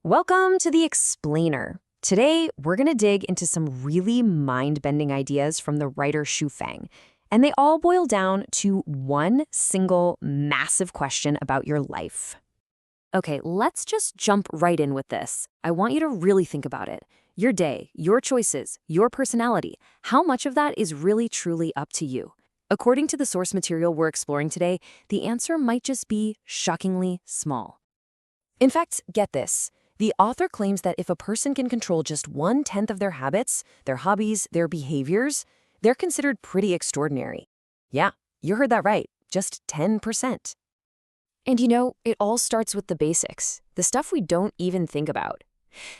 Welcome to The Explainer. Today, we're going to dig into some really mind-bending ideas from the writer Xu Feng, and they all boil down to one single massive question about your life. Okay, let's just jump right in with this. I want you to really think about it. Your day, your choices, your personality, how much of that is really truly up to you? According to the source material we're exploring today, the answer might just be shockingly small. In fact, get this. The author claims that if a person can control just 1/10 of their habits, their hobbies, their behaviors, they're considered pretty extraordinary. Yeah, you heard that right, just 10%. And it all starts with the basics, the stuff we don't even think about.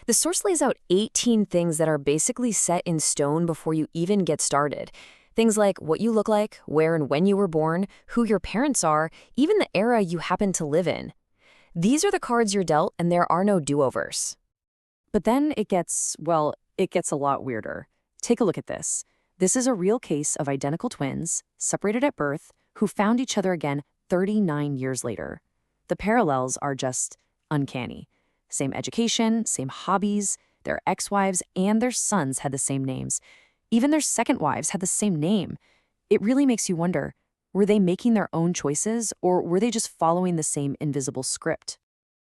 The source lays out 18 things that are basically set in stone before you even get started. Things like what you look like, where and when you were born, who your parents are, even the era you happen to live in. These are the cards you're dealt, and there are no do-overs. But then it gets a lot weirder. Take a look at this. This is a real case of identical twins, separated at birth, who found each other again 39 years later. The parallels are just uncanny. Same education, same hobbies, their ex-wives and their sons had the same names. Even their second wives had the same name. It really makes you wonder, were they making their own choices, or were they just following the same invisible script?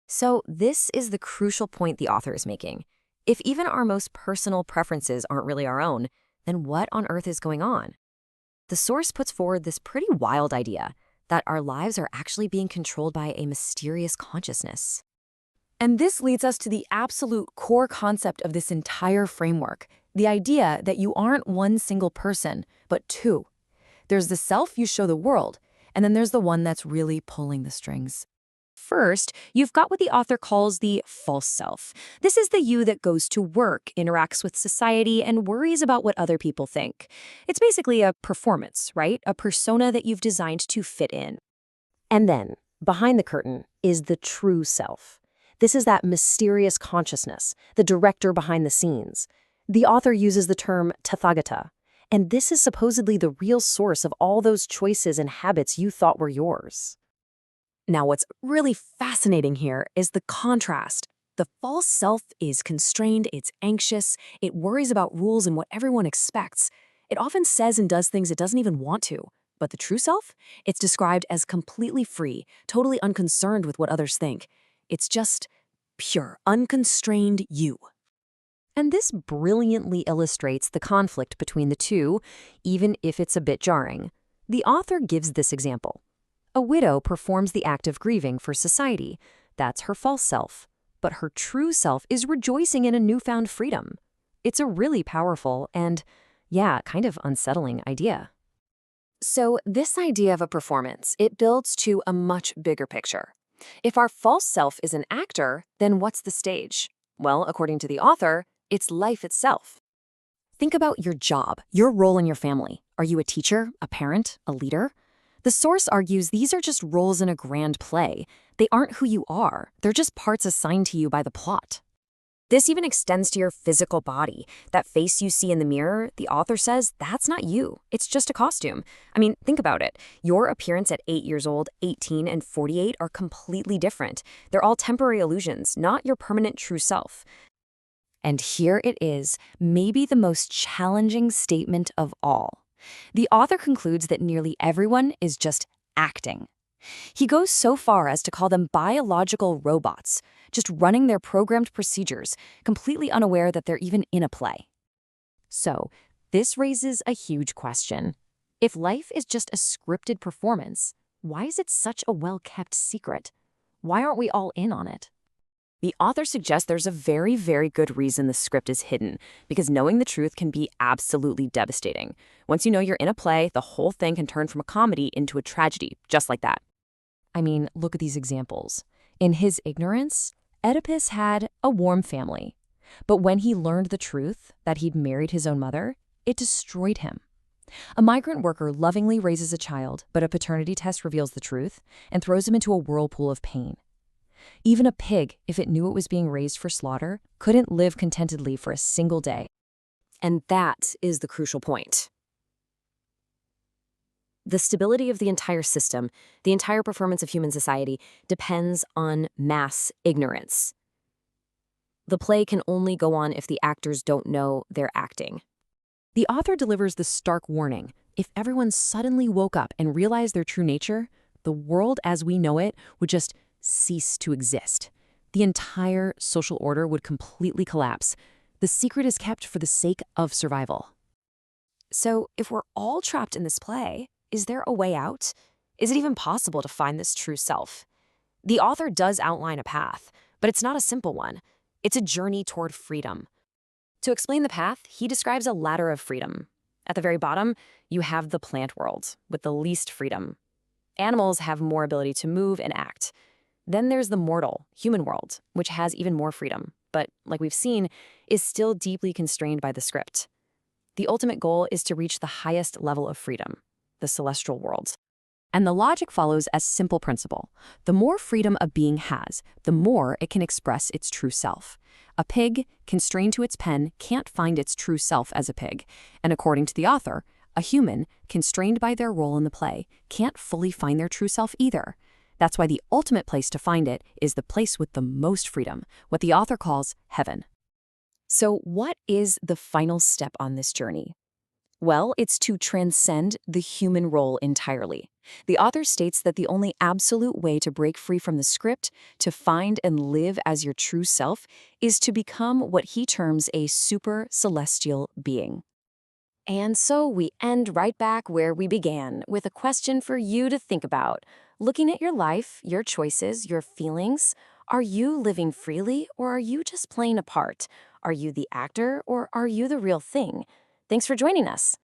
So this is the crucial point the author is making. If even our most personal preferences aren't really our own, then what on earth is going on? The source puts forward this pretty wild idea that our lives are actually being controlled by a mysterious consciousness. And this leads us to the absolute core concept of this entire framework, the idea that you aren't one single person, but two. There's the self you show the world, and then there's the one that's really pulling the strings. First, you've got what the author calls the false self. This is the you that goes to work, interacts with society, and worries about what other people think. It's basically a performance, right? A persona that you've designed to fit in. And then, behind the curtain, is the true self. This is that mysterious consciousness, the director behind the scenes. The author uses the term tathagata, and this is supposedly the real source of all those choices and habits you thought were yours. Now, what's really fascinating here is the contrast. The false self is constrained, it's anxious, it worries about rules and what everyone expects. It often says and does things it doesn't even want to. But the true self? It's described as completely free, totally unconcerned with what others think. It's just pure, unconstrained you. And this brilliantly illustrates the conflict between the two, even if it's a bit jarring. The author gives this example. A widow performs the act of grieving for society. That's her false self. But her true self is rejoicing in a newfound freedom. It's a really powerful and, kind of unsettling idea. So this idea of a performance, it builds to a much bigger picture. If our false self is an actor, then what's the stage? Well, according to the author, it's life itself. Think about your job, your role in your family. Are you a teacher, a parent, a leader? The source argues these are just roles in a grand play. They aren't who you are. They're just parts assigned to you by the plot. This even extends to your physical body. That face you see in the mirror, the author says that's not you. It's just a costume. I mean, think about it. Your appearance at 8 years old, 18, and 48 are completely different. They're all temporary illusions, not your permanent true self. And here it is, maybe the most challenging statement of all. The author concludes that nearly everyone is just acting. He goes so far as to call them biological robots, just running their programmed procedures, completely unaware that they're even in a play. So, this raises a huge question. If life is just a scripted performance, why is it such a well-kept secret? Why aren't we all in on it? The author suggests there's a very, very good reason the script is hidden, because knowing the truth can be absolutely devastating. Once you know you're in a play, the whole thing can turn from a comedy into a tragedy, just like that. I mean, look at these examples. In his ignorance, Oedipus had a warm family. But when he learned the truth, that he'd married his own mother, it destroyed him. A migrant worker lovingly raises a child, but a paternity test reveals the truth and throws him into a whirlpool of pain. Even a pig, if it knew it was being raised for slaughter, couldn't live contentedly for a single day. And that is the crucial point. The stability of the entire system, the entire performance of human society, depends on mass ignorance. The play can only go on if the actors don't know they're acting. The author delivers the stark warning. If everyone suddenly woke up and realized their true nature, the world as we know it would just cease to exist. The entire social order would completely collapse. The secret is kept for the sake of survival. So, if we're all trapped in this play, is there a way out? Is it even possible to find this true self? The author does outline a path, but it's not a simple one. It's a journey toward freedom. To explain the path, he describes a ladder of freedom. At the very bottom, you have the plant world, with the least freedom. Animals have more ability to move and act. Then there's the mortal, human world, which has even more freedom, but, like we've seen, is still deeply constrained by the script. The ultimate goal is to reach the highest level of freedom, the celestial world. And the logic follows a simple principle. The more freedom a being has, the more it can express its true self. A pig, constrained to its pen, can't find its true self as a pig. And according to the author, a human, constrained by their role in the play, can't fully find their true self either. That's why the ultimate place to find it is the place with the most freedom, what the author calls heaven. So what is the final step on this journey? Well, it's to transcend the human role entirely. The author states that the only absolute way to break free from the script, to find and live as your true self, is to become what he terms a super celestial being. And so we end right back where we began, with a question for you to think about. Looking at your life, your choices, your feelings, are you living freely or are you just playing a part? Are you the actor or are you the real thing? Thanks for joining us.